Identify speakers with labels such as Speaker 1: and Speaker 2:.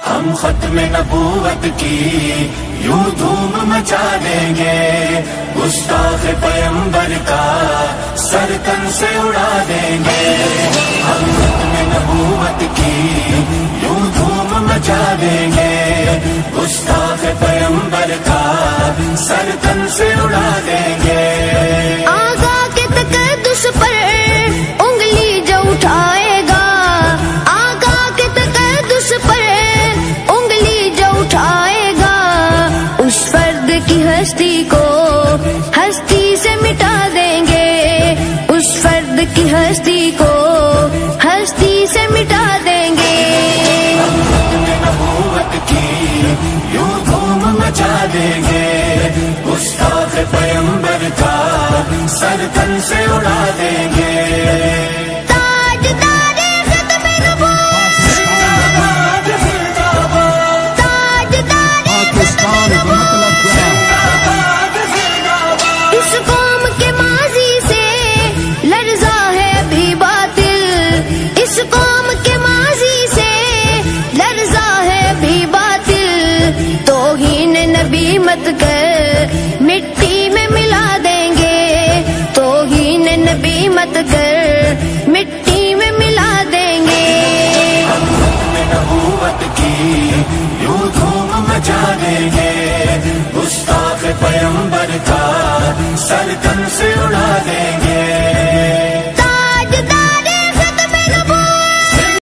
Speaker 1: ہم ختم نبوت کی یوں دھوم مچا دیں گے، گستاخ پیمبر کا سر تن سے اڑا دیں گے۔ ہم ختم نبوت کی یوں دھوم مچا دیں گے، گستاخ پیمبر کا سر تن سے اڑا دیں گے۔
Speaker 2: آقا کے تقدس پر انگلی جو اٹھائے گا، آقا کے تقدس پر انگلی جو اٹھائے گا، اس فرد کی ہستی کو ہستی سے مٹا دیں گے، اس فرد کی ہستی کو ہستی سے مٹا دیں گے۔
Speaker 1: ہم ختم نبوت کی یوں دھوم مچا دیں گے، گستاخ پیمبر کا سر تن سے اڑا دیں گے۔